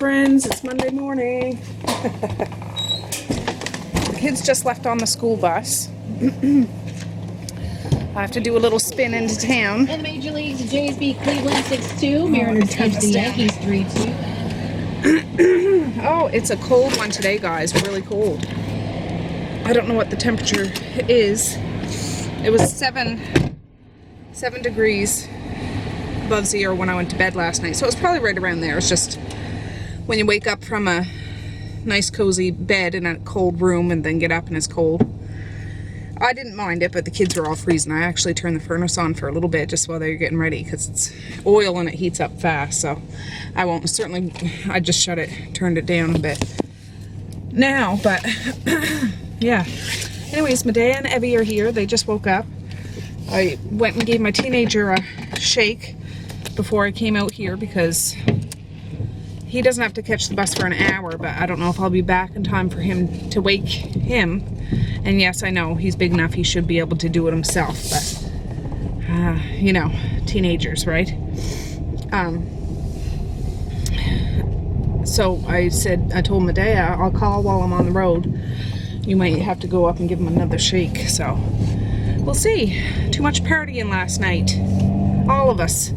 friends, it's Monday morning. The kids just left on the school bus. I have to do a little spin into town. In the Major Leagues, the Jays beat Cleveland 6-2. Mariners edged the Yankees 3-2. Oh, it's a cold one today, guys. Really cold. I don't know what the temperature is. It was 7 degrees above zero when I went to bed last night, so it was probably right around there. It's just when you wake up from a nice cozy bed in a cold room and then get up and it's cold. I didn't mind it, but the kids were all freezing. I actually turned the furnace on for a little bit just while they were getting ready because it's oil and it heats up fast, so I won't certainly. I just turned it down a bit now, but yeah. Anyways, Medea and Evie are here. They just woke up. I went and gave my teenager a shake before I came out here because he doesn't have to catch the bus for an hour, but I don't know if I'll be back in time for him to wake him. And yes, I know he's big enough he should be able to do it himself, but you know, teenagers, right? So I told Medea, I'll call while I'm on the road. You might have to go up and give him another shake, so we'll see. Too much partying last night, all of us.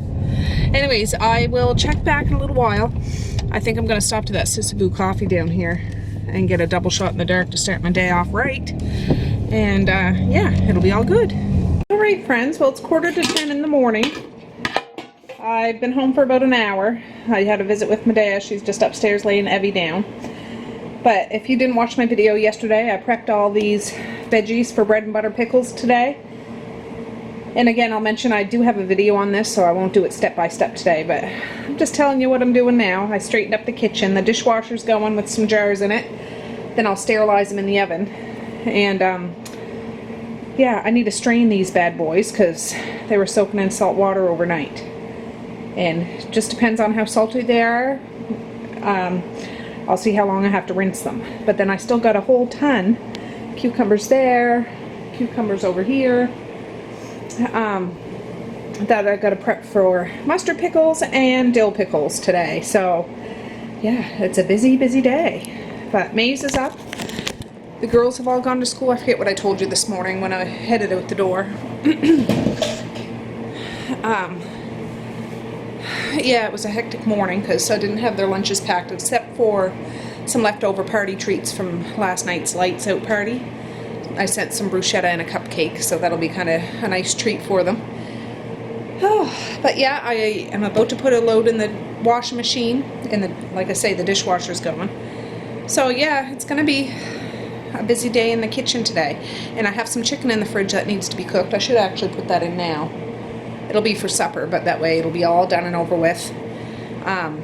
Anyways, I will check back in a little while. I think I'm going to stop to that Sissaboo coffee down here and get a double shot in the dark to start my day off right. And yeah, it'll be all good. Alright friends, well it's 9:45 in the morning. I've been home for about an hour. I had a visit with Medea. She's just upstairs laying Evie down. But if you didn't watch my video yesterday, I prepped all these veggies for bread and butter pickles today. And again, I'll mention I do have a video on this, so I won't do it step by step today, but I'm just telling you what I'm doing now. I straightened up the kitchen. The dishwasher's going with some jars in it. Then I'll sterilize them in the oven. And yeah, I need to strain these bad boys because they were soaking in salt water overnight. And it just depends on how salty they are. I'll see how long I have to rinse them. But then I still got a whole ton. Cucumbers there, cucumbers over here. That I got to prep for mustard pickles and dill pickles today. So yeah, it's a busy day. But Maze is up. The girls have all gone to school. I forget what I told you this morning when I headed out the door. Yeah, it was a hectic morning because I didn't have their lunches packed except for some leftover party treats from last night's lights out party. I sent some bruschetta and a cupcake, so that'll be kind of a nice treat for them. Oh, but yeah, I am about to put a load in the washing machine, and like I say, the dishwasher's going. So yeah, it's going to be a busy day in the kitchen today. And I have some chicken in the fridge that needs to be cooked. I should actually put that in now. It'll be for supper, but that way it'll be all done and over with.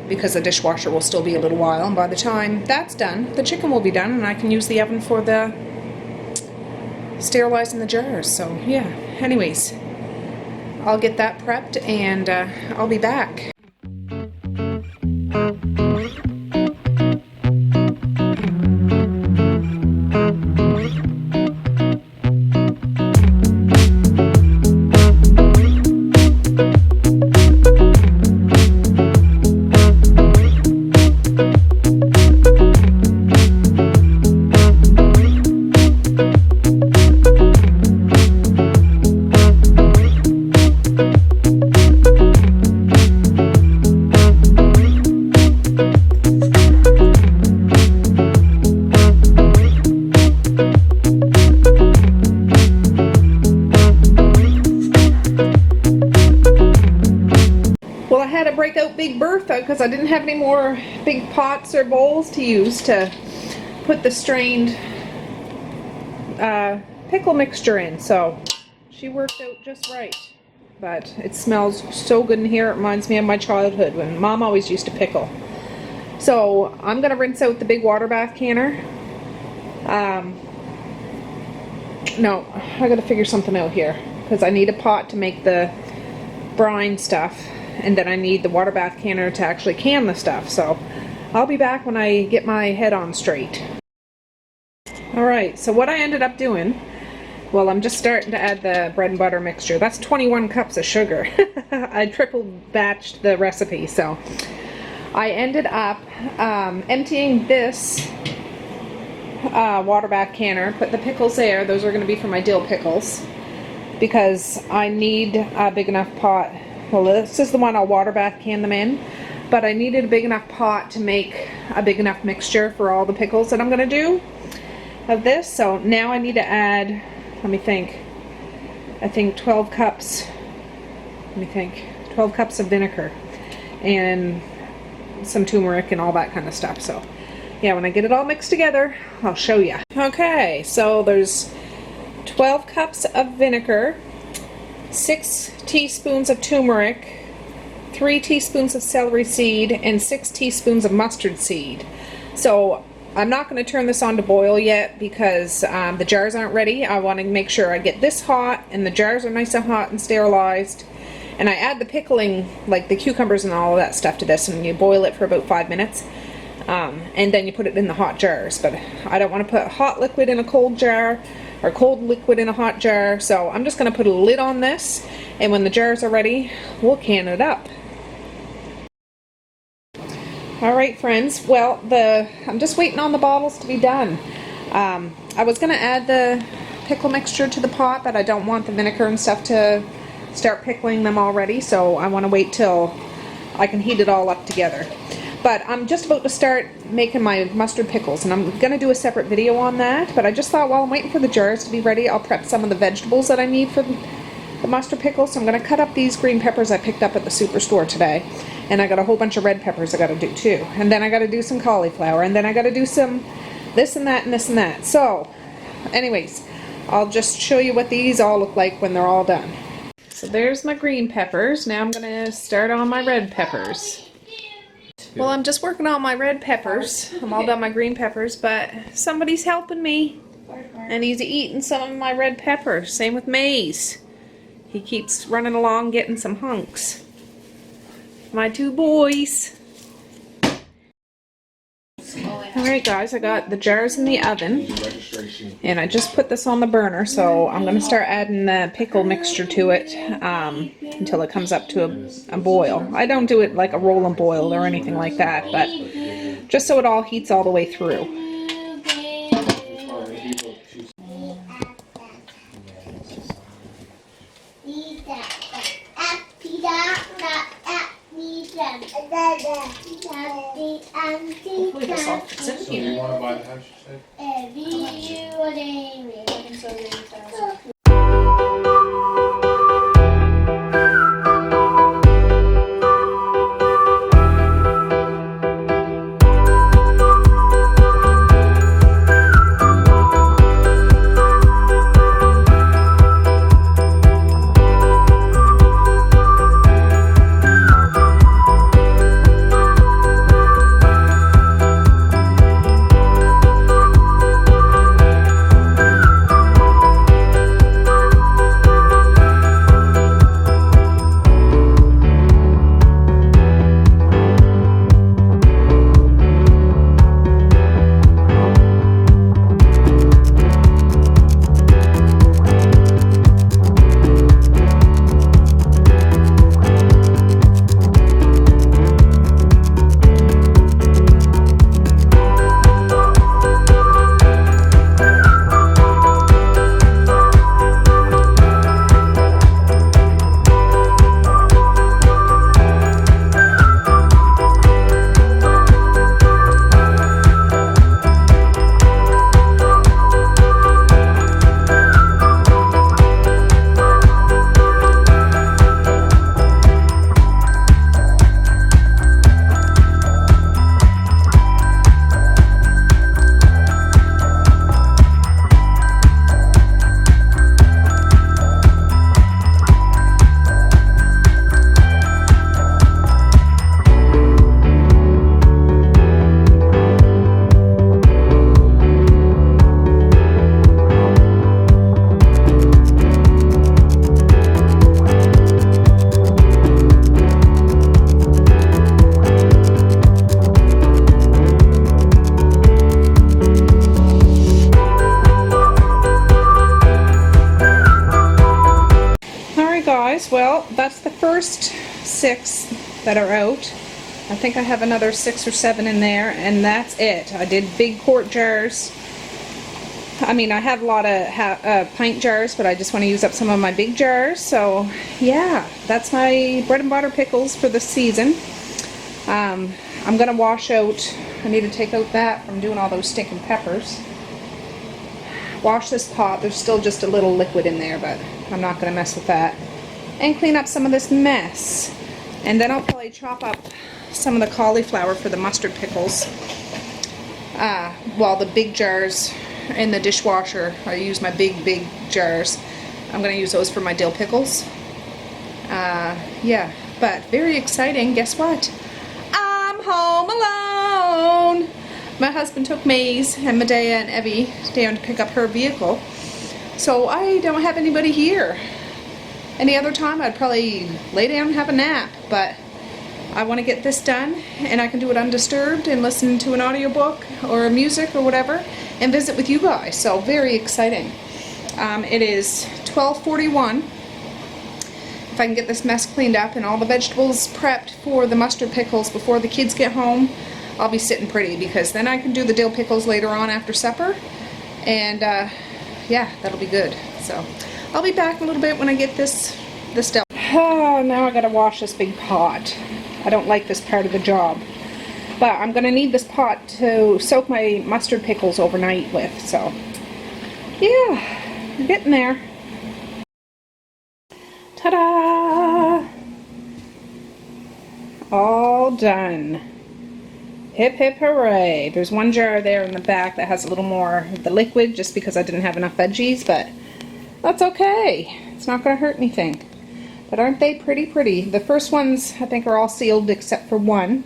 Because the dishwasher will still be a little while, and by the time that's done, the chicken will be done, and I can use the oven for the sterilizing the jars. So yeah, anyways, I'll get that prepped and I'll be back. Break out Big Bertha because I didn't have any more big pots or bowls to use to put the strained pickle mixture in, so she worked out just right. But it smells so good in here. It reminds me of my childhood when Mom always used to pickle. So I'm gonna rinse out the big water bath canner. No, I gotta figure something out here because I need a pot to make the brine stuff. And then I need the water bath canner to actually can the stuff. So I'll be back when I get my head on straight. Alright, so what I ended up doing, well, I'm just starting to add the bread and butter mixture. That's 21 cups of sugar. I triple batched the recipe, so I ended up emptying this water bath canner, put the pickles there. Those are going to be for my dill pickles because I need a big enough pot. Well, this is the one I'll water bath can them in, but I needed a big enough pot to make a big enough mixture for all the pickles that I'm going to do of this. So now I need to add, let me think, I think 12 cups, 12 cups of vinegar and some turmeric and all that kind of stuff. So yeah, when I get it all mixed together, I'll show you. Okay, so there's 12 cups of vinegar, 6 teaspoons of turmeric, 3 teaspoons of celery seed, and 6 teaspoons of mustard seed. So I'm not going to turn this on to boil yet because the jars aren't ready. I want to make sure I get this hot and the jars are nice and hot and sterilized. And I add the pickling, like the cucumbers and all of that stuff to this, and you boil it for about 5 minutes. And then you put it in the hot jars. But I don't want to put hot liquid in a cold jar or cold liquid in a hot jar. So I'm just going to put a lid on this, and when the jars are ready, we'll can it up. Alright friends, well I'm just waiting on the bottles to be done. I was going to add the pickle mixture to the pot, but I don't want the vinegar and stuff to start pickling them already, so I want to wait till I can heat it all up together. But I'm just about to start making my mustard pickles, and I'm going to do a separate video on that, but I just thought while I'm waiting for the jars to be ready, I'll prep some of the vegetables that I need for the mustard pickles. So I'm going to cut up these green peppers I picked up at the superstore today, and I got a whole bunch of red peppers I got to do too, and then I got to do some cauliflower, and then I got to do some this and that and this and that. So anyways, I'll just show you what these all look like when they're all done. So there's my green peppers. Now I'm going to start on my red peppers. Well, I'm just working on my red peppers. I'm all done my green peppers, but somebody's helping me, and he's eating some of my red peppers. Same with Maze. He keeps running along getting some hunks. My 2 boys. Alright guys, I got the jars in the oven, and I just put this on the burner, so I'm going to start adding the pickle mixture to it until it comes up to a boil. I don't do it like a roll and boil or anything like that, but just so it all heats all the way through. Hopefully this all fits in here. Do you want to buy the house, you said? Well, that's the first 6 that are out. I think I have another 6 or 7 in there, and that's it. I did big quart jars. I mean, I have a lot of pint jars, but I just want to use up some of my big jars. So, yeah, that's my bread and butter pickles for this season. I'm going to wash out, I need to take out that from doing all those stinking peppers. Wash this pot. There's still just a little liquid in there, but I'm not going to mess with that. And clean up some of this mess. And then I'll probably chop up some of the cauliflower for the mustard pickles. Well, the big jars in the dishwasher, I use my big jars. I'm going to use those for my dill pickles. Yeah, but very exciting. Guess what? I'm home alone. My husband took Maze and Medea and Evie down to pick up her vehicle. So I don't have anybody here. Any other time I'd probably lay down and have a nap, but I want to get this done and I can do it undisturbed and listen to an audiobook or music or whatever and visit with you guys. So very exciting. It is 12:41. If I can get this mess cleaned up and all the vegetables prepped for the mustard pickles before the kids get home, I'll be sitting pretty, because then I can do the dill pickles later on after supper, and yeah, that'll be good. So I'll be back in a little bit when I get this done. Oh, now I gotta wash this big pot. I don't like this part of the job, but I'm gonna need this pot to soak my mustard pickles overnight with. So yeah, I'm getting there. Ta-da! All done. Hip hip hooray. There's one jar there in the back that has a little more of the liquid just because I didn't have enough veggies, but that's okay. It's not going to hurt anything. But aren't they pretty? The first ones I think are all sealed except for one.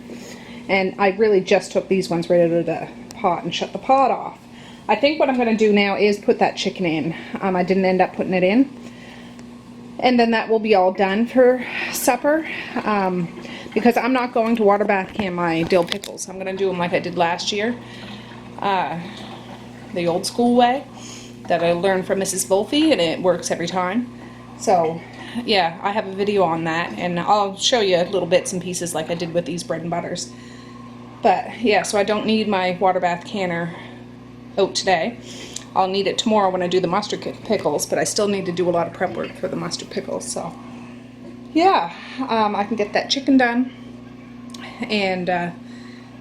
And I really just took these ones right out of the pot and shut the pot off. I think what I'm going to do now is put that chicken in. I didn't end up putting it in. And then that will be all done for supper. Because I'm not going to water bath can my dill pickles. I'm going to do them like I did last year. The old school way that I learned from Mrs. Volpe, and it works every time. So, yeah, I have a video on that, and I'll show you little bits and pieces like I did with these bread and butters. But, yeah, so I don't need my water bath canner out today. I'll need it tomorrow when I do the mustard pickles, but I still need to do a lot of prep work for the mustard pickles, so yeah, I can get that chicken done and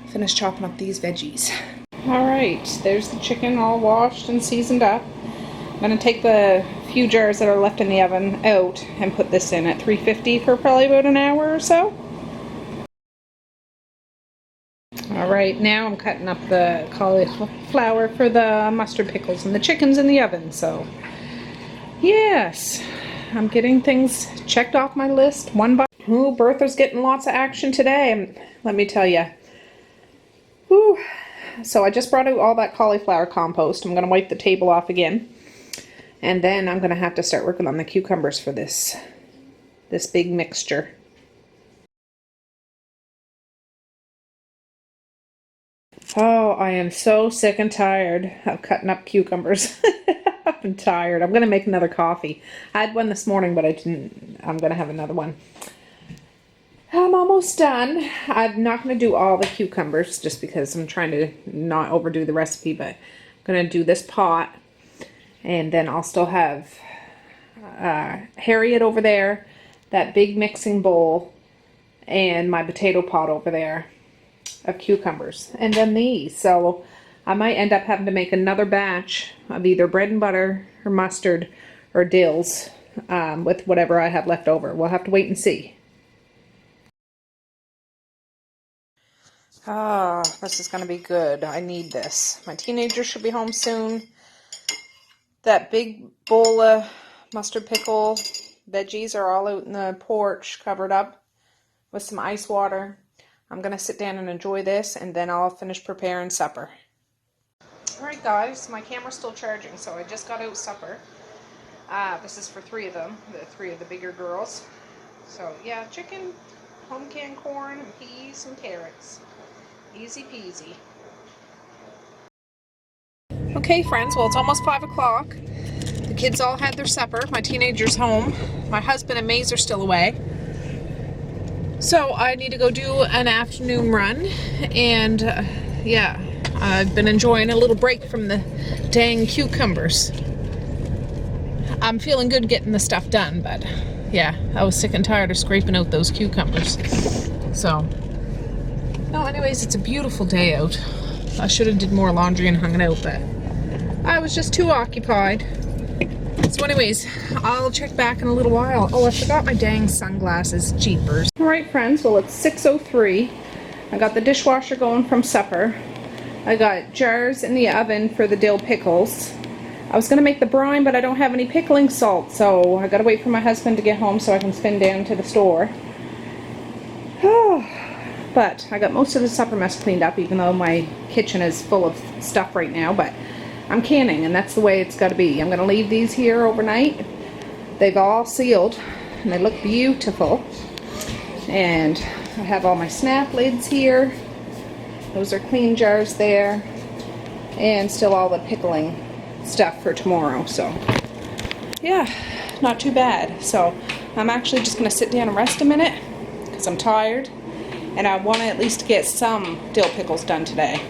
finish chopping up these veggies. Alright, there's the chicken all washed and seasoned up. I'm going to take the few jars that are left in the oven out and put this in at 350 for probably about an hour or so. Alright, now I'm cutting up the cauliflower for the mustard pickles, and the chicken's in the oven, so yes. I'm getting things checked off my list one by one. Ooh, Bertha's getting lots of action today, let me tell you. Whew. So I just brought out all that cauliflower compost. I'm going to wipe the table off again. And then I'm going to have to start working on the cucumbers for this big mixture. Oh, I am so sick and tired of cutting up cucumbers. I'm tired. I'm going to make another coffee. I had one this morning, but I didn't. I'm going to have another one. I'm almost done. I'm not going to do all the cucumbers just because I'm trying to not overdo the recipe, but I'm going to do this pot, and then I'll still have Harriet over there, that big mixing bowl, and my potato pot over there of cucumbers, and then these. So I might end up having to make another batch of either bread and butter or mustard or dills with whatever I have left over. We'll have to wait and see. Ah, this is going to be good. I need this. My teenager should be home soon. That big bowl of mustard pickle veggies are all out in the porch covered up with some ice water. I'm going to sit down and enjoy this, and then I'll finish preparing supper. Alright guys, my camera's still charging, so I just got out supper. This is for 3 of them, the 3 of the bigger girls. So yeah, chicken, home canned corn, and peas and carrots. Easy peasy. Okay friends, well it's almost 5 o'clock. The kids all had their supper. My teenager's home. My husband and Maze are still away. So I need to go do an afternoon run, and yeah, I've been enjoying a little break from the dang cucumbers. I'm feeling good getting the stuff done, but yeah, I was sick and tired of scraping out those cucumbers. So, no, anyways, it's a beautiful day out. I should have did more laundry and hung it out, but I was just too occupied. So anyways, I'll check back in a little while. Oh, I forgot my dang sunglasses. Jeepers. Alright friends, well it's 6:03. I got the dishwasher going from supper. I got jars in the oven for the dill pickles. I was going to make the brine, but I don't have any pickling salt, so I gotta wait for my husband to get home so I can spin down to the store. But I got most of the supper mess cleaned up, even though my kitchen is full of stuff right now, but I'm canning, and that's the way it's got to be. I'm going to leave these here overnight. They've all sealed, and they look beautiful. And I have all my snap lids here. Those are clean jars there. And still all the pickling stuff for tomorrow. So, yeah, not too bad. So, I'm actually just going to sit down and rest a minute, because I'm tired. And I want to at least get some dill pickles done today.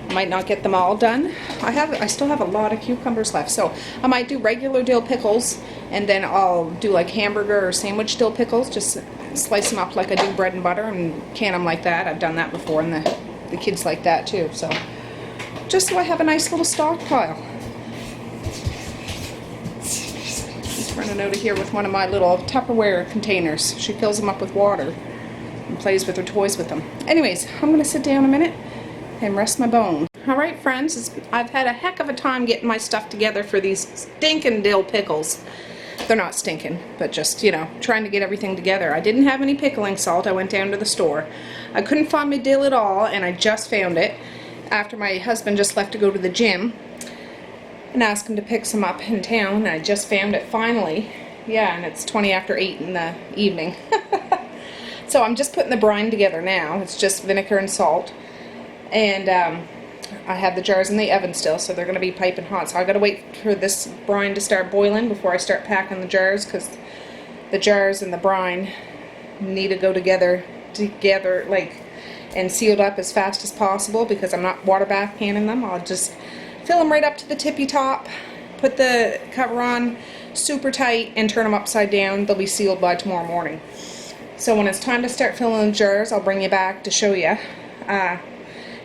I might not get them all done. I still have a lot of cucumbers left, so I might do regular dill pickles, and then I'll do like hamburger or sandwich dill pickles, just slice them up like I do bread and butter and can them like that. I've done that before, and the kids like that too, so just so I have a nice little stockpile. Just running out of here with one of my little Tupperware containers. She fills them up with water and plays with her toys with them. Anyways, I'm gonna sit down a minute and rest my bones. Alright friends, I've had a heck of a time getting my stuff together for these stinking dill pickles. They're not stinking, but just, you know, trying to get everything together. I didn't have any pickling salt. I went down to the store. I couldn't find my dill at all, and I just found it after my husband just left to go to the gym and asked him to pick some up in town, and I just found it finally. Yeah, and it's 20 after 8 in the evening. So I'm just putting the brine together now. It's just vinegar and salt. And I have the jars in the oven still, so they're going to be piping hot. So I got to wait for this brine to start boiling before I start packing the jars, because the jars and the brine need to go together like, and sealed up as fast as possible, because I'm not water bath canning them. I'll just fill them right up to the tippy top, put the cover on super tight, and turn them upside down. They'll be sealed by tomorrow morning. So when it's time to start filling the jars, I'll bring you back to show you.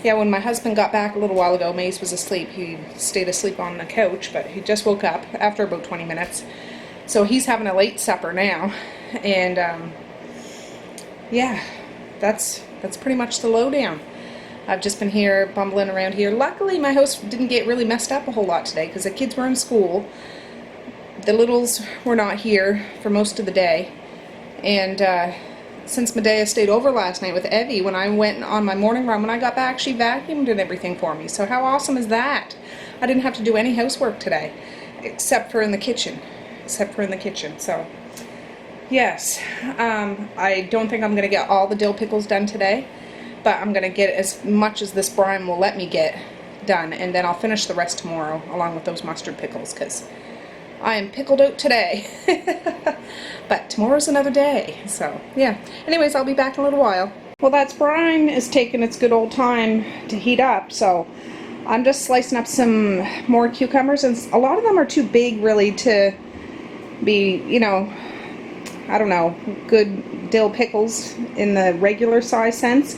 Yeah, when my husband got back a little while ago, Mace was asleep. He stayed asleep on the couch, but he just woke up after about 20 minutes. So he's having a late supper now. And, yeah, that's pretty much the lowdown. I've just been here, bumbling around here. Luckily, my house didn't get really messed up a whole lot today, because the kids were in school. The littles were not here for most of the day. And, since Medea stayed over last night with Evie, when I went on my morning run, when I got back, she vacuumed and everything for me. So how awesome is that? I didn't have to do any housework today, except for in the kitchen. So, yes, I don't think I'm going to get all the dill pickles done today, but I'm going to get as much as this brine will let me get done, and then I'll finish the rest tomorrow, along with those mustard pickles, because I am pickled out today. But tomorrow's another day, so yeah. Anyways, I'll be back in a little while. Well, that brine is taking its good old time to heat up, so I'm just slicing up some more cucumbers, and a lot of them are too big really to be, you know, I don't know, good dill pickles in the regular size sense.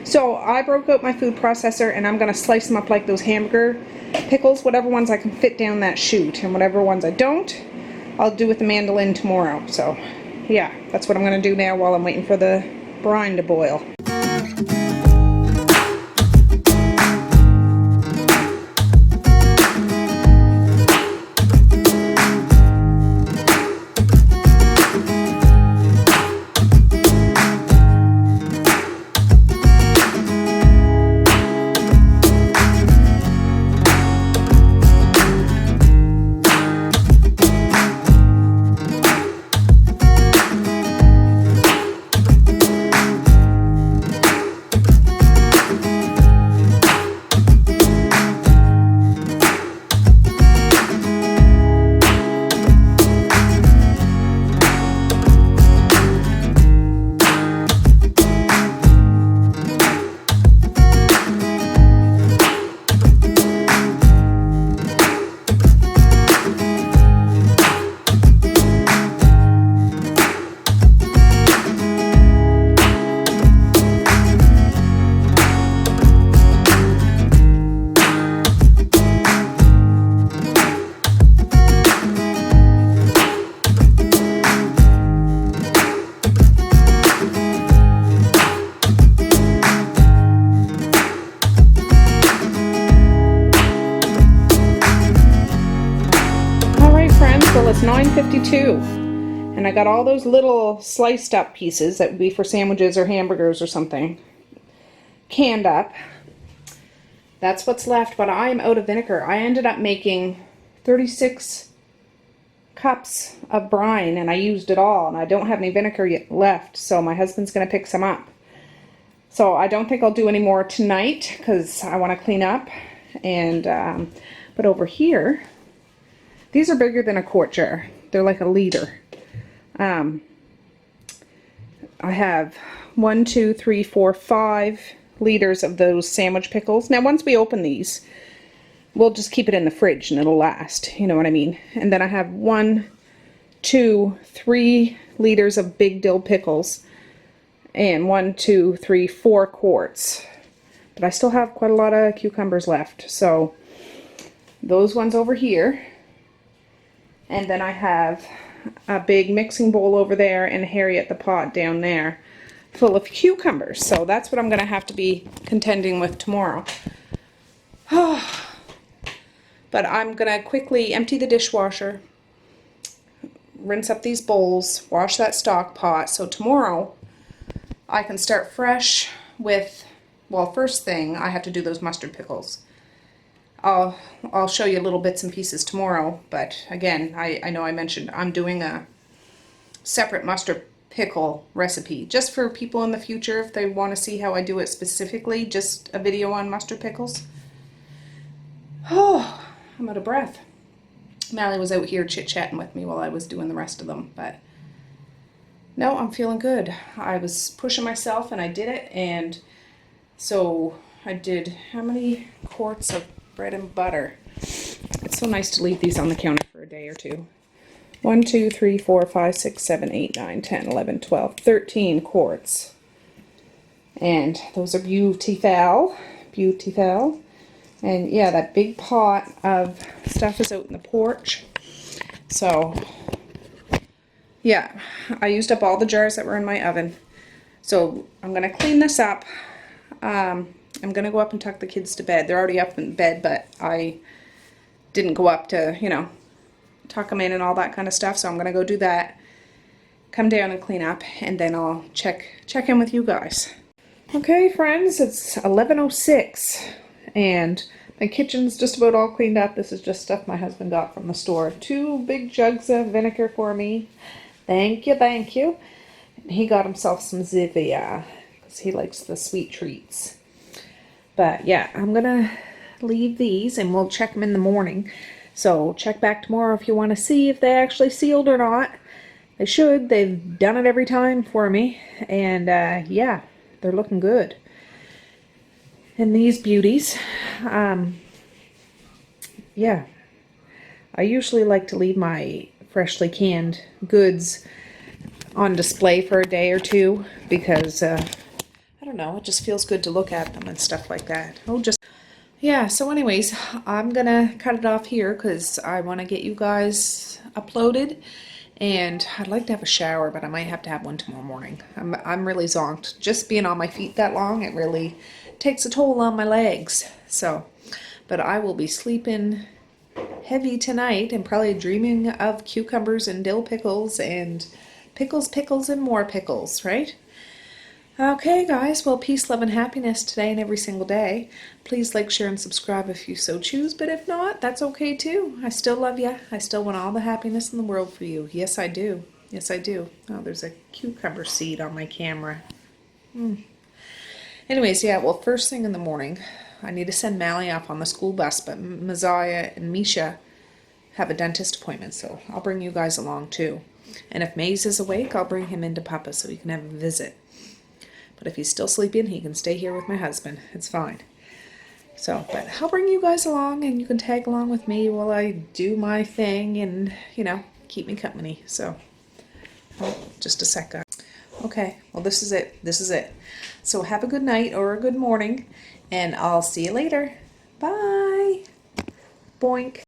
So I broke out my food processor, and I'm going to slice them up like those hamburger pickles, whatever ones I can fit down that chute, and whatever ones I don't, I'll do with the mandolin tomorrow. So yeah, that's what I'm going to do now while I'm waiting for the brine to boil. And I got all those little sliced up pieces that would be for sandwiches or hamburgers or something canned up. That's what's left, but I am out of vinegar. I ended up making 36 cups of brine and I used it all, and I don't have any vinegar yet left, so my husband's going to pick some up. So I don't think I'll do any more tonight because I want to clean up. And but over here, these are bigger than a quart jar. They're like a liter. I have 1, 2, 3, 4, 5 liters of those sandwich pickles. Now once we open these, we'll just keep it in the fridge and it'll last, you know what I mean. And then I have 1, 2, 3 liters of big dill pickles and 1, 2, 3, 4 quarts. But I still have quite a lot of cucumbers left, so those ones over here. And then I have a big mixing bowl over there and Harriet the pot down there full of cucumbers. So that's what I'm going to have to be contending with tomorrow. But I'm going to quickly empty the dishwasher, rinse up these bowls, wash that stock pot, so tomorrow I can start fresh with, well, first thing I have to do those mustard pickles. I'll show you little bits and pieces tomorrow, but again, I know I mentioned I'm doing a separate mustard pickle recipe just for people in the future if they want to see how I do it specifically, just a video on mustard pickles. Oh, I'm out of breath. Mally was out here chit-chatting with me while I was doing the rest of them, but no, I'm feeling good. I was pushing myself and I did it, and so I did how many quarts of bread and butter? It's so nice to leave these on the counter for a day or two. 1, 2, 3, 4, 5, 6, 7, 8, 9, 10, 11, 12, 13 quarts. And those are beautiful. Beautiful. And yeah, that big pot of stuff is out in the porch. So yeah, I used up all the jars that were in my oven. So I'm going to clean this up. I'm going to go up and tuck the kids to bed. They're already up in bed, but I didn't go up to, you know, tuck them in and all that kind of stuff. So I'm going to go do that, come down and clean up, and then I'll check in with you guys. Okay, friends, it's 11:06, and my kitchen's just about all cleaned up. This is just stuff my husband got from the store. 2 big jugs of vinegar for me. Thank you, thank you. And he got himself some Zivia because he likes the sweet treats. But yeah, I'm gonna leave these and we'll check them in the morning. So check back tomorrow if you want to see if they actually sealed or not. They should. They've done it every time for me. And yeah, they're looking good. And these beauties, yeah, I usually like to leave my freshly canned goods on display for a day or two because I don't know, it just feels good to look at them and stuff like that. Yeah, so anyways, I'm gonna cut it off here because I want to get you guys uploaded, and I'd like to have a shower, but I might have to have one tomorrow morning. I'm really zonked. Just being on my feet that long, it really takes a toll on my legs. So, but I will be sleeping heavy tonight and probably dreaming of cucumbers and dill pickles and pickles and more pickles, right? Okay, guys, well, peace, love, and happiness today and every single day. Please like, share, and subscribe if you so choose, but if not, that's okay too. I still love you. I still want all the happiness in the world for you. Yes, I do. Yes, I do. Oh, there's a cucumber seed on my camera. Anyways, yeah, well, first thing in the morning, I need to send Mally off on the school bus, but Messiah and Misha have a dentist appointment, so I'll bring you guys along too. And if Maze is awake, I'll bring him into Papa so he can have a visit. But if he's still sleeping, he can stay here with my husband. It's fine. So, but I'll bring you guys along and you can tag along with me while I do my thing and, you know, keep me company. So, oh, just a sec, guys. Okay, well, this is it. This is it. So have a good night or a good morning, and I'll see you later. Bye. Boink.